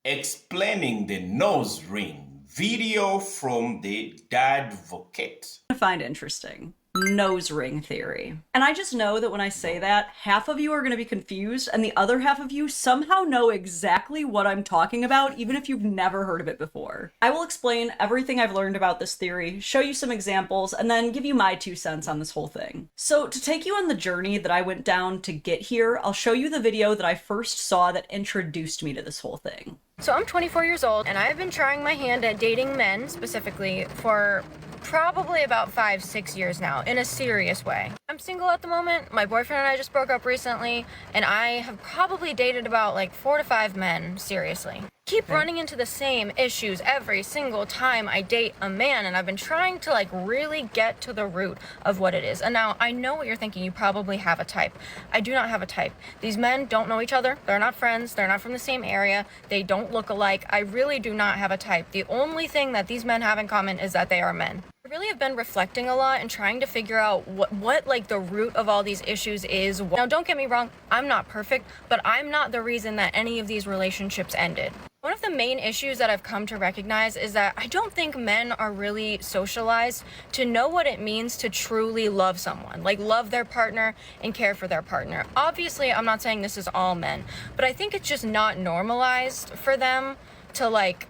explaining the nose ring video from the advocate. I find interesting. Nose ring theory. And I just know that when I say that, half of you are going to be confused and the other half of you somehow know exactly what I'm talking about, even if you've never heard of it before. I will explain everything I've learned about this theory, show you some examples, and then give you my 2 cents on this whole thing. So to take you on the journey that I went down to get here, I'll show you the video that I first saw that introduced me to this whole thing. So I'm 24 years old and I've been trying my hand at dating men specifically for probably about 5-6 years now in a serious way. I'm single at the moment. My boyfriend and I just broke up recently and I have probably dated about like 4 to 5 men seriously. Keep running into the same issues every single time I date a man, and I've been trying to like really get to the root of what it is. And now I know what you're thinking. You probably have a type. I do not have a type. These men don't know each other. They're not friends. They're not from the same area. They don't look alike. I really do not have a type. The only thing that these men have in common is that they are men. I really have been reflecting a lot and trying to figure out what like the root of all these issues is. Now, don't get me wrong. I'm not perfect, but I'm not the reason that any of these relationships ended. One of the main issues that I've come to recognize is that I don't think men are really socialized to know what it means to truly love someone, like love their partner and care for their partner. Obviously, I'm not saying this is all men, but I think it's just not normalized for them to like,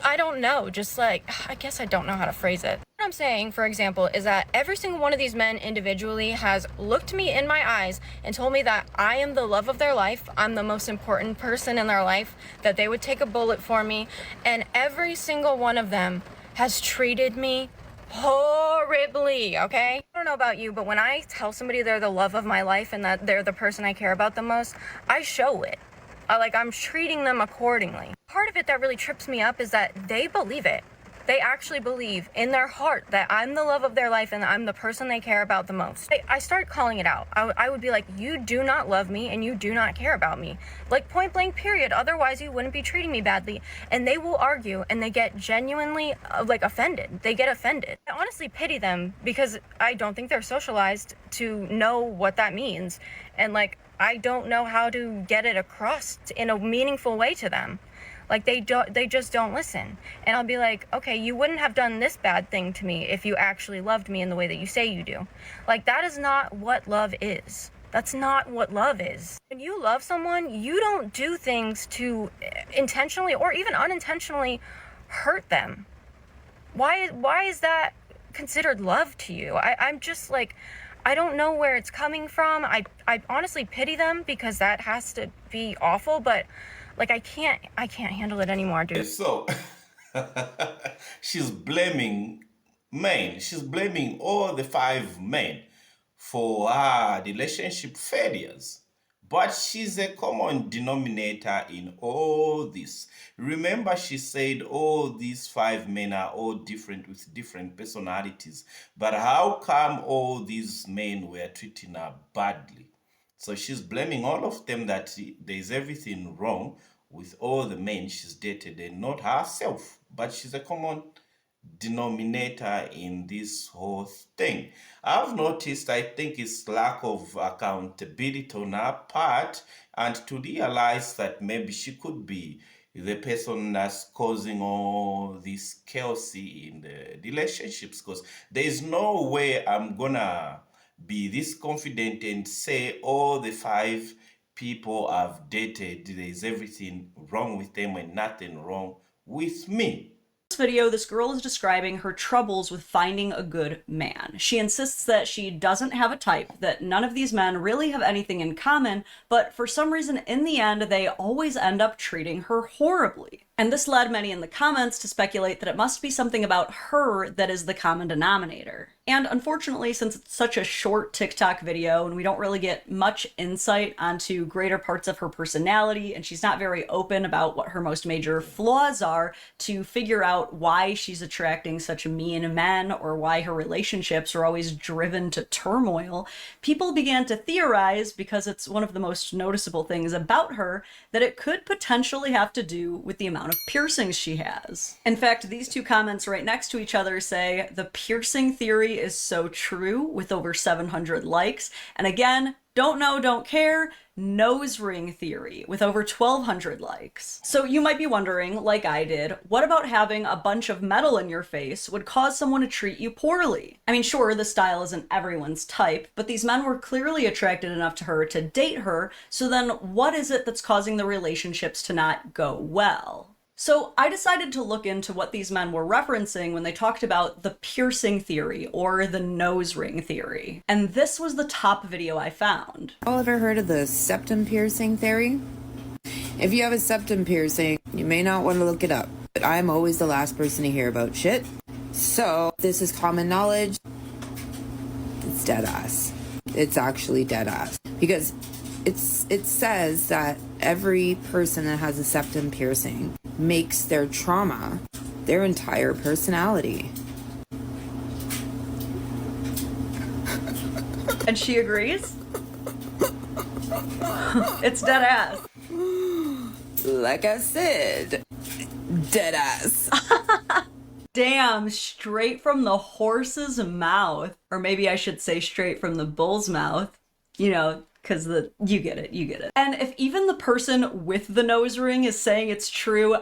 I don't know, just like, I guess I don't know how to phrase it. What I'm saying, for example, is that every single one of these men individually has looked me in my eyes and told me that I am the love of their life, I'm the most important person in their life, that they would take a bullet for me, and every single one of them has treated me horribly, okay? I don't know about you, but when I tell somebody they're the love of my life and that they're the person I care about the most, I show it. I'm treating them accordingly. Part of it that really trips me up is that they believe it. They actually believe in their heart that I'm the love of their life and I'm the person they care about the most. I start calling it out. I would be like, you do not love me and you do not care about me. Like point blank period. Otherwise you wouldn't be treating me badly. And they will argue and they get genuinely offended. They get offended. I honestly pity them because I don't think they're socialized to know what that means. And I don't know how to get it across in a meaningful way to them. They just don't listen. And I'll be like, okay, you wouldn't have done this bad thing to me if you actually loved me in the way that you say you do. That is not what love is. That's not what love is. When you love someone, you don't do things to intentionally or even unintentionally hurt them. Why is that considered love to you? I'm just I don't know where it's coming from. I honestly pity them because that has to be awful, but I can't handle it anymore, dude. So she's blaming men. She's blaming all the 5 men for her relationship failures. But she's a common denominator in all this. Remember, she said all these 5 men are all different with different personalities. But how come all these men were treating her badly? So she's blaming all of them that there's everything wrong with all the men she's dated and not herself. But she's a common denominator in this whole thing. I've noticed, I think it's lack of accountability on her part, and to realize that maybe she could be the person that's causing all this chaos in the relationships, because there's no way I'm gonna be this confident and say all the 5 people I've dated, there's everything wrong with them and nothing wrong with me. This video, this girl is describing her troubles with finding a good man. She insists that she doesn't have a type, that none of these men really have anything in common, but for some reason in the end they always end up treating her horribly. And this led many in the comments to speculate that it must be something about her that is the common denominator. And unfortunately, since it's such a short TikTok video and we don't really get much insight onto greater parts of her personality, and she's not very open about what her most major flaws are to figure out why she's attracting such mean men or why her relationships are always driven to turmoil, people began to theorize, because it's one of the most noticeable things about her, that it could potentially have to do with the amount of piercings she has. In fact, these 2 comments right next to each other say, the piercing theory is so true, with over 700 likes. And again, Don't know, don't care, nose ring theory with over 1,200 likes. So you might be wondering, like I did, what about having a bunch of metal in your face would cause someone to treat you poorly? I mean, sure, the style isn't everyone's type, but these men were clearly attracted enough to her to date her, so then what is it that's causing the relationships to not go well? So I decided to look into what these men were referencing when they talked about the piercing theory or the nose ring theory. And this was the top video I found. All ever heard of the septum piercing theory? If you have a septum piercing, you may not want to look it up, but I'm always the last person to hear about shit. So this is common knowledge. It's dead ass. It's actually dead ass. Because it says that every person that has a septum piercing makes their trauma their entire personality. And she agrees? It's dead ass. Like I said, dead ass. Damn, straight from the horse's mouth. Or maybe I should say straight from the bull's mouth. You know, because you get it. And if even the person with the nose ring is saying it's true,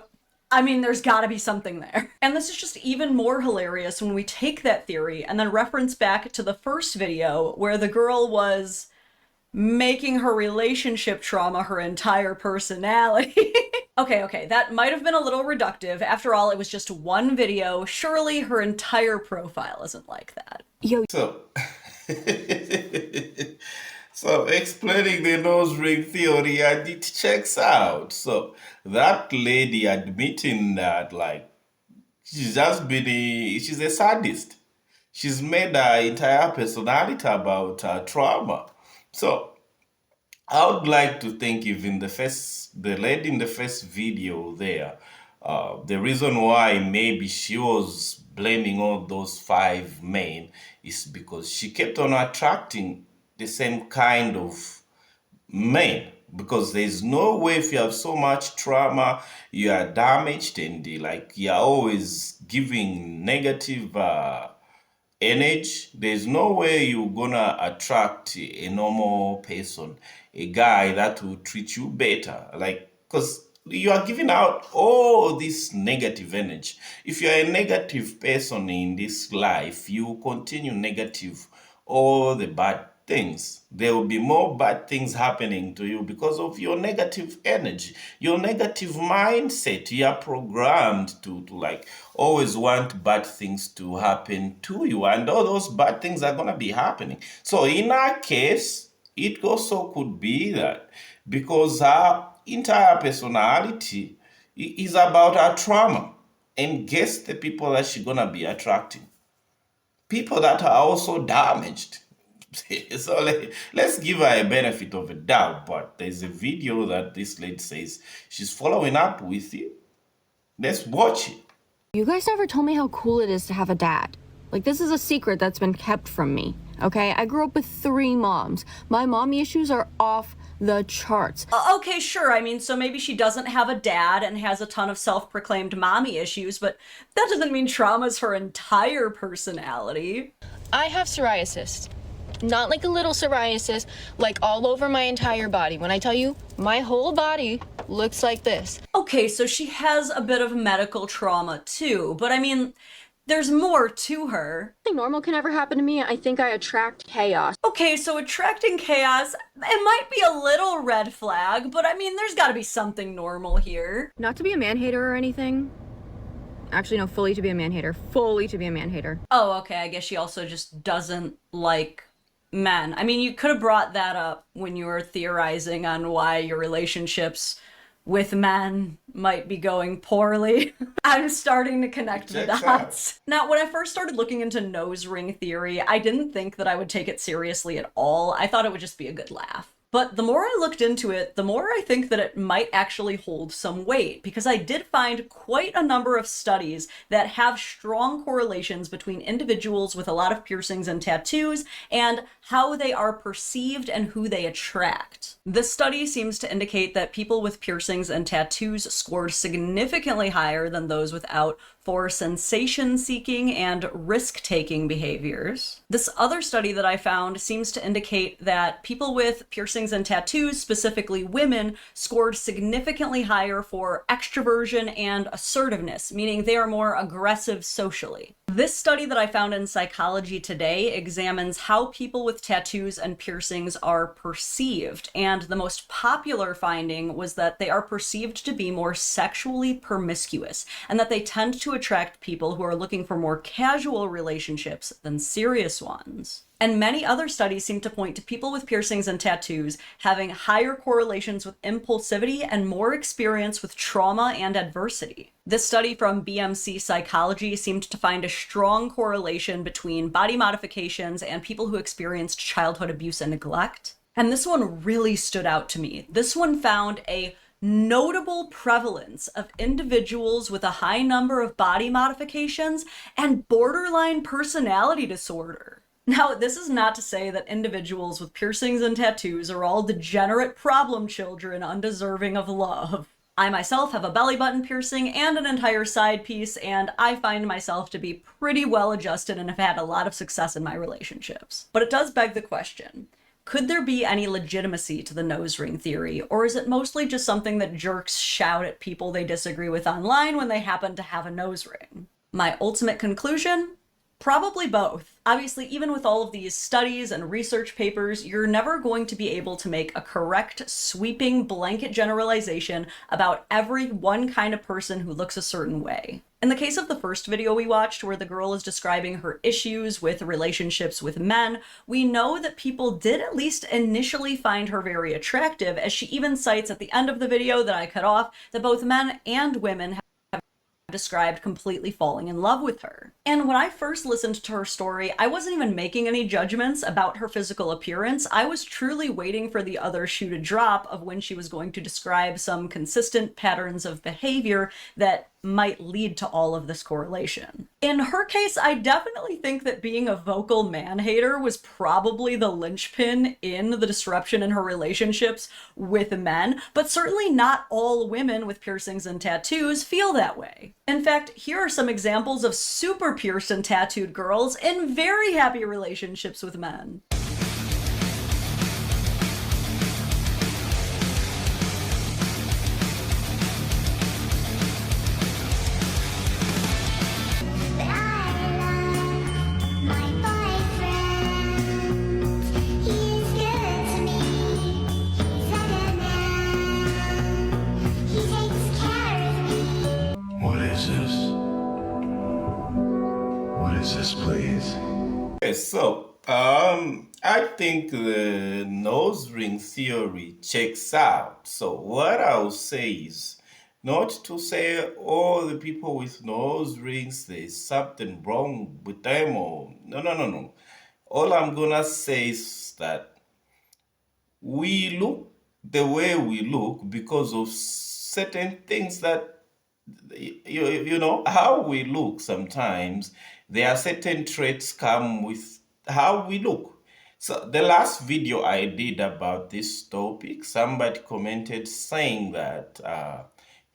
I mean, there's gotta be something there. And this is just even more hilarious when we take that theory and then reference back to the first video where the girl was making her relationship trauma her entire personality. Okay, that might have been a little reductive. After all, it was just one video. Surely her entire profile isn't like that. So, so explaining the nose ring theory, and it checks out. So that lady admitting that, like, she's a sadist. She's made her entire personality about her trauma. So I would like to think if the lady in the first video there, the reason why maybe she was blaming all those 5 men is because she kept on attracting the same kind of men. Because there's no way, if you have so much trauma, you are damaged and like you're always giving negative energy, there's no way you're gonna attract a normal person, a guy that will treat you better. Like, because you are giving out all this negative energy. If you're a negative person in this life, you continue negative all the bad things. There will be more bad things happening to you because of your negative energy, your negative mindset. You are programmed to like always want bad things to happen to you, and all those bad things are gonna be happening. So in our case, it also could be that because her entire personality is about her trauma. And guess the people that she's gonna be attracting? People that are also damaged. So let's give her a benefit of a doubt, but there's a video that this lady says she's following up with you. Let's watch it. You guys never told me how cool it is to have a dad. Like, this is a secret that's been kept from me, okay? I grew up with 3 moms. My mommy issues are off the charts. Okay, sure. I mean, so maybe she doesn't have a dad and has a ton of self-proclaimed mommy issues, but that doesn't mean trauma's her entire personality. I have psoriasis. Not like a little psoriasis, like all over my entire body. When I tell you, my whole body looks like this. Okay, so she has a bit of medical trauma too, but I mean, there's more to her. Nothing normal can ever happen to me. I think I attract chaos. Okay, so attracting chaos, it might be a little red flag, but I mean, there's gotta be something normal here. Not to be a man-hater or anything. Actually, no, fully to be a man-hater. Fully to be a man-hater. Oh, okay, I guess she also just doesn't like men. I mean, you could have brought that up when you were theorizing on why your relationships with men might be going poorly. I'm starting to connect the dots. Now, when I first started looking into nose ring theory, I didn't think that I would take it seriously at all. I thought it would just be a good laugh. But the more I looked into it, the more I think that it might actually hold some weight, because I did find quite a number of studies that have strong correlations between individuals with a lot of piercings and tattoos and how they are perceived and who they attract. This study seems to indicate that people with piercings and tattoos scored significantly higher than those without for sensation-seeking and risk-taking behaviors. This other study that I found seems to indicate that people with piercings and tattoos, specifically women, scored significantly higher for extroversion and assertiveness, meaning they are more aggressive socially. This study that I found in Psychology Today examines how people with tattoos and piercings are perceived, and the most popular finding was that they are perceived to be more sexually promiscuous, and that they tend to attract people who are looking for more casual relationships than serious ones. And many other studies seem to point to people with piercings and tattoos having higher correlations with impulsivity and more experience with trauma and adversity. This study from BMC Psychology seemed to find a strong correlation between body modifications and people who experienced childhood abuse and neglect. And this one really stood out to me. This one found a notable prevalence of individuals with a high number of body modifications and borderline personality disorder. Now, this is not to say that individuals with piercings and tattoos are all degenerate problem children undeserving of love. I myself have a belly button piercing and an entire side piece, and I find myself to be pretty well adjusted and have had a lot of success in my relationships. But it does beg the question, could there be any legitimacy to the nose ring theory, or is it mostly just something that jerks shout at people they disagree with online when they happen to have a nose ring? My ultimate conclusion? Probably both. Obviously, even with all of these studies and research papers, you're never going to be able to make a correct, sweeping blanket generalization about every one kind of person who looks a certain way. In the case of the first video we watched, where the girl is describing her issues with relationships with men, we know that people did at least initially find her very attractive, as she even cites at the end of the video that I cut off that both men and women have described completely falling in love with her. And when I first listened to her story, I wasn't even making any judgments about her physical appearance. I was truly waiting for the other shoe to drop of when she was going to describe some consistent patterns of behavior that might lead to all of this correlation. In her case, I definitely think that being a vocal man-hater was probably the linchpin in the disruption in her relationships with men, but certainly not all women with piercings and tattoos feel that way. In fact, here are some examples of super pierced and tattooed girls in very happy relationships with men. Please. Okay, so I think the nose ring theory checks out. So what I'll say is not to say all the people with nose rings, there's something wrong with them, or no. All I'm gonna say is that we look the way we look because of certain things that you know how we look. Sometimes there are certain traits come with how we look. So the last video I did about this topic, somebody commented saying that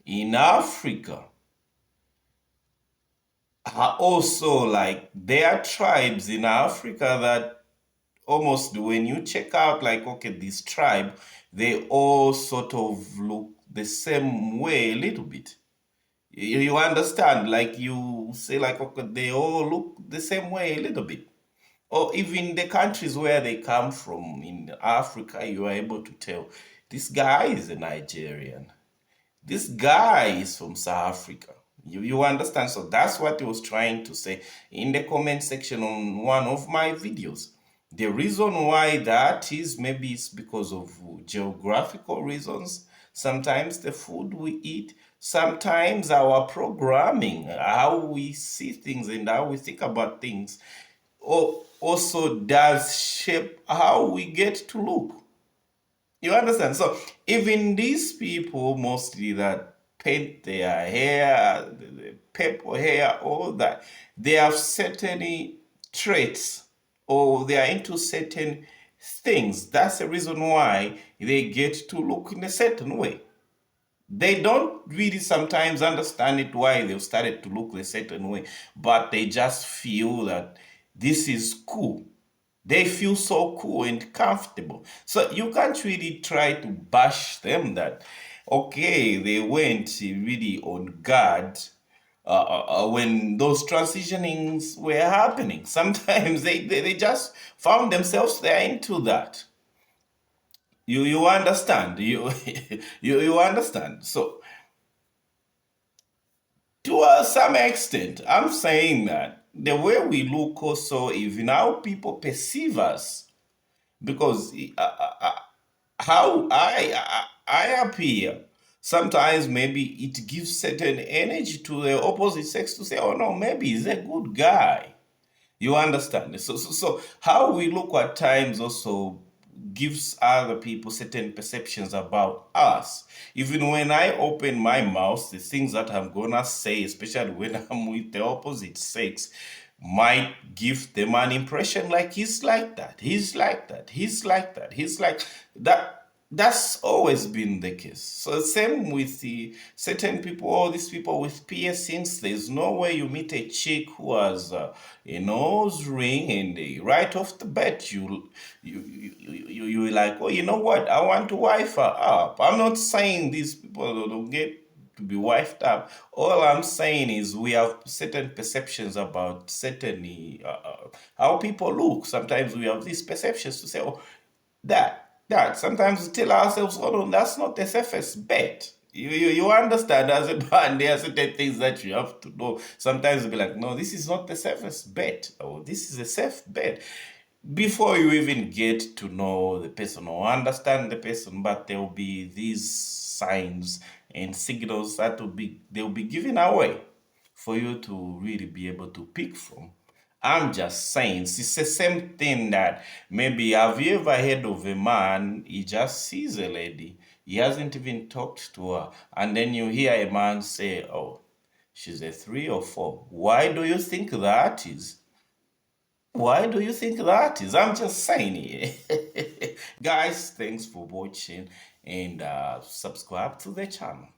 in Africa also, like, there are tribes in Africa that almost when you check out, like, okay, this tribe, they all sort of look the same way a little bit. You understand? Like, you say, like, okay, they all look the same way a little bit. Or even the countries where they come from in Africa, you are able to tell this guy is a Nigerian. This guy is from South Africa. You understand? So that's what he was trying to say in the comment section on one of my videos. The reason why that is, maybe it's because of geographical reasons. Sometimes the food we eat, sometimes our programming, how we see things and how we think about things, also does shape how we get to look. You understand? So even these people mostly that paint their hair, the purple hair, all that, they have certain traits or they are into certain things. That's the reason why they get to look in a certain way. They don't really sometimes understand it why they've started to look a certain way, but they just feel that this is cool. They feel so cool and comfortable. So you can't really try to bash them that, okay, they went really on guard when those transitionings were happening. Sometimes they just found themselves there into that. You understand? You understand? So to some extent, I'm saying that the way we look also, even how people perceive us, because how I appear, sometimes maybe it gives certain energy to the opposite sex to say, oh no, maybe he's a good guy. You understand? So how we look at times also gives other people certain perceptions about us. Even when I open my mouth, the things that I'm gonna say, especially when I'm with the opposite sex, might give them an impression like he's like that, he's like that, he's like that, he's like that. That's always been the case. So same with the certain people, all these people with piercings. There's no way you meet a chick who has a nose ring and right off the bat you're like, oh, you know what? I want to wife her up. I'm not saying these people don't get to be wifed up. All I'm saying is we have certain perceptions about certain how people look. Sometimes we have these perceptions to say, oh, that. Sometimes we tell ourselves, oh no, that's not the safest bet. You understand as a man, there are certain things that you have to know. Sometimes you'll be like, no, this is not the safest bet, or this is a safe bet. Before you even get to know the person or understand the person, but there will be these signs and signals that they'll be given away for you to really be able to pick from. I'm just saying, it's the same thing that maybe have you ever heard of a man, he just sees a lady, he hasn't even talked to her, and then you hear a man say, oh, she's a 3 or 4. Why do you think that is? Why do you think that is? I'm just saying it. Guys, thanks for watching and subscribe to the channel.